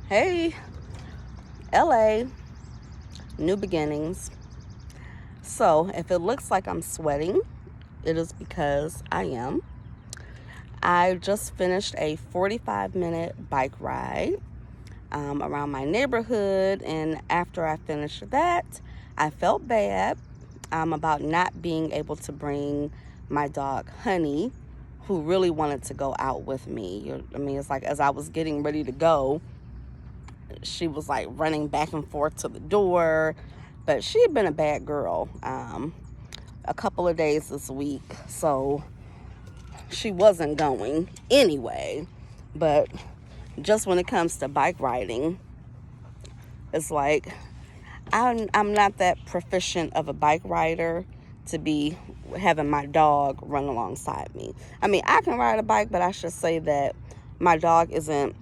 Hey, LA, new beginnings. So, if it looks like I'm sweating, it is because I am. I just finished a 45-minute bike ride around my neighborhood, and after I finished that, I felt bad about not being able to bring my dog Honey, who really wanted to go out with me. It's like as I was getting ready to go, she was like running back and forth to the door, but she had been a bad girl a couple of days this week, so she wasn't going anyway. But just when it comes to bike riding, it's like I'm not that proficient of a bike rider to be having my dog run alongside me. I can ride a bike, but I should say that my dog isn't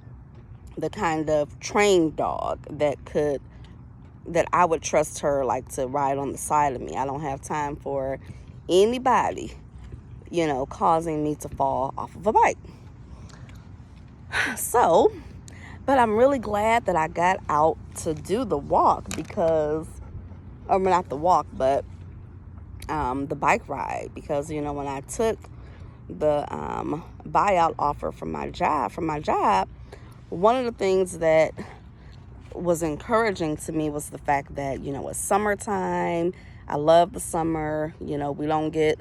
the kind of trained dog that I would trust her like to ride on the side of me. I don't have time for anybody, causing me to fall off of a bike. So, but I'm really glad that I got out to do the walk not the walk, but the bike ride, because when I took the buyout offer from my job, one of the things that was encouraging to me was the fact that it's summertime. I love the summer. We don't get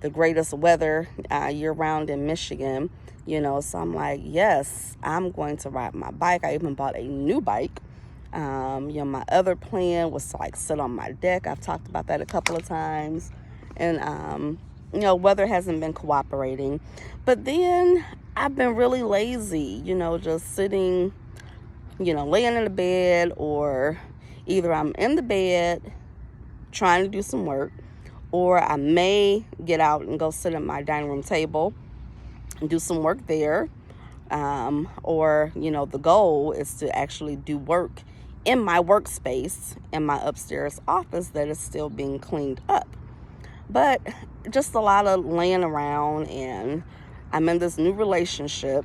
the greatest weather year round in Michigan. So I'm like, yes, I'm going to ride my bike. I even bought a new bike. My other plan was to like sit on my deck. I've talked about that a couple of times, and weather hasn't been cooperating. But then I've been really lazy, just sitting, laying in the bed, or either I'm in the bed trying to do some work, or I may get out and go sit at my dining room table and do some work there. Or the goal is to actually do work in my workspace in my upstairs office that is still being cleaned up. But just a lot of laying around, and I'm in this new relationship.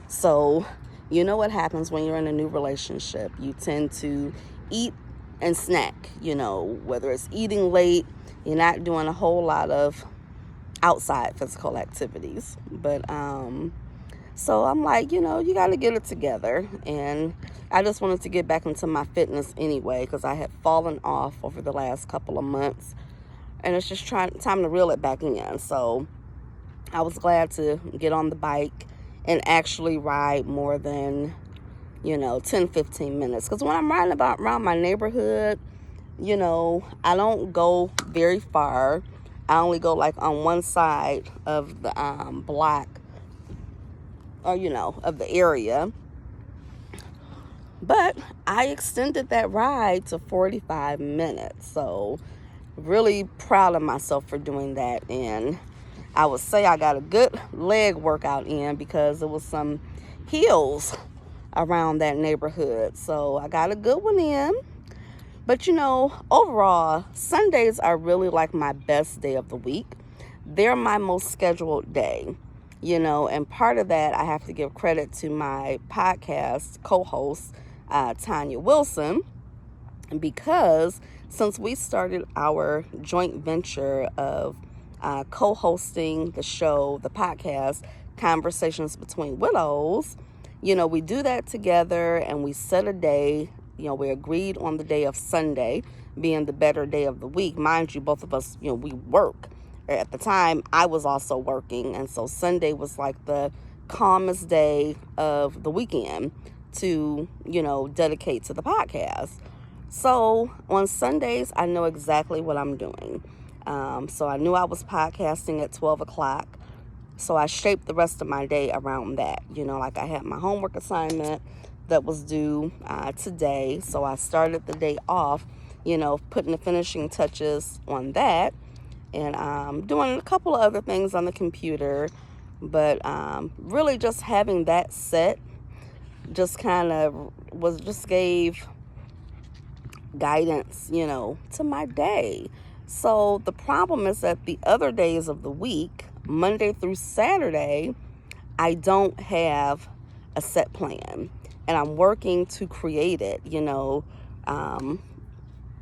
So you know what happens when you're in a new relationship. You tend to eat and snack, whether it's eating late, you're not doing a whole lot of outside physical activities. But so I'm like, you got to get it together. And I just wanted to get back into my fitness anyway, because I had fallen off over the last couple of months. And it's just time to reel it back in. So I was glad to get on the bike and actually ride more than, 10, 15 minutes. Because when I'm riding around my neighborhood, I don't go very far. I only go like on one side of the block, or, of the area. But I extended that ride to 45 minutes. So really proud of myself for doing that. And I would say I got a good leg workout in, because there was some hills around that neighborhood. So I got a good one in. But overall, Sundays are really like my best day of the week. They're my most scheduled day, and part of that I have to give credit to my podcast co-host, Tanya Wilson, because since we started our joint venture of co-hosting the show, the podcast, Conversations Between Widows, we do that together, and we set a day. We agreed on the day of Sunday being the better day of the week. Mind you, both of us, we work. At the time, I was also working, and so Sunday was like the calmest day of the weekend to, dedicate to the podcast. So on Sundays, I know exactly what I'm doing. So I knew I was podcasting at 12 o'clock. So I shaped the rest of my day around that. Like I had my homework assignment that was due today. So I started the day off, putting the finishing touches on that, and doing a couple of other things on the computer. But really just having that set just gave guidance, to my day. So the problem is that the other days of the week, Monday through Saturday, I don't have a set plan. and I'm working to create it, you know,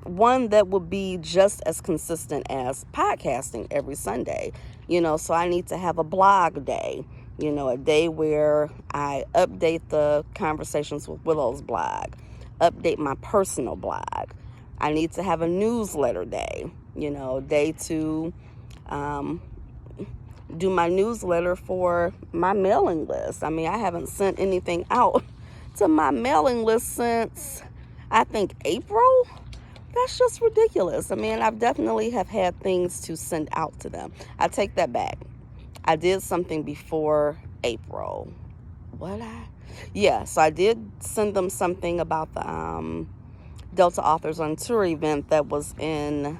one that will be just as consistent as podcasting every Sunday, you know. So I need to have a blog day, you know, a day where I update the Conversations with Willows blog, update my personal blog. I need to have a newsletter day, you know, day to do my newsletter for my mailing list. I mean, I haven't sent anything out to my mailing list since, I think, April. That's just ridiculous. I mean, I've definitely have had things to send out to them. I take that back. I did something before April. Yeah, so I did send them something about the Delta Authors on Tour event that was in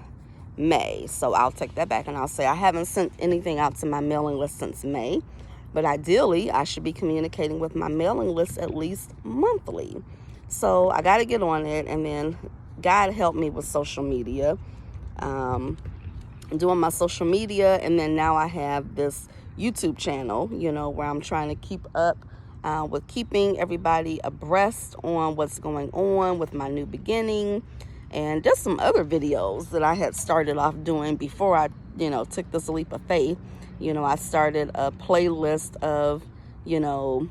May. So I'll take that back and I'll say I haven't sent anything out to my mailing list since May. But ideally, I should be communicating with my mailing list at least monthly. So I got to get on it, and then God helped me with social media, doing my social media, and then now I have this YouTube channel, you know, where I'm trying to keep up with keeping everybody abreast on what's going on with my new beginning, and just some other videos that I had started off doing before I, you know, took this leap of faith. You know, I started a playlist of, you know,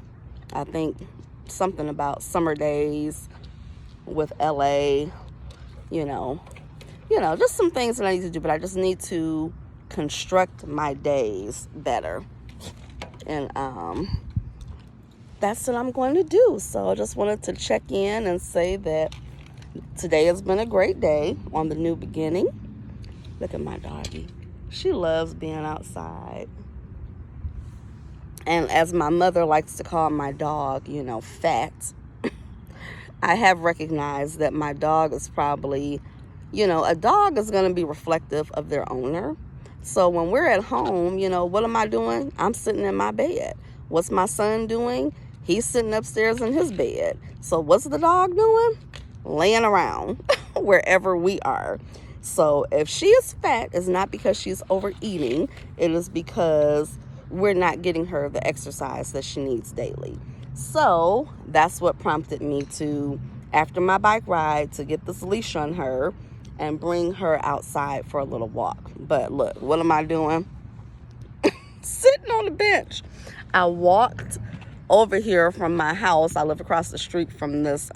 I think something about summer days with LA, you know, just some things that I need to do, but I just need to construct my days better. And that's what I'm going to do. So I just wanted to check in and say that today has been a great day on the new beginning. Look at my doggie. She loves being outside. And as my mother likes to call my dog, you know, Fat, I have recognized that my dog is probably, you know, a dog is going to be reflective of their owner. So when we're at home, you know, what am I doing? I'm sitting in my bed. What's my son doing? He's sitting upstairs in his bed. So what's the dog doing? Laying around wherever we are. So if she is fat, it's not because she's overeating. It is because we're not getting her the exercise that she needs daily. So that's what prompted me to, after my bike ride, to get this leash on her and bring her outside for a little walk. But look, what am I doing? Sitting on the bench. I walked over here from my house. I live across the street from this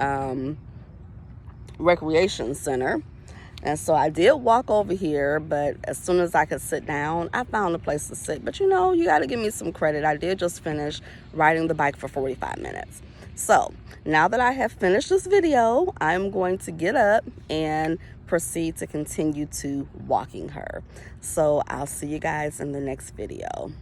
recreation center. And so I did walk over here, but as soon as I could sit down, I found a place to sit. But you know, you got to give me some credit. I did just finish riding the bike for 45 minutes. So now that I have finished this video, I'm going to get up and proceed to continue to walking her. So I'll see you guys in the next video.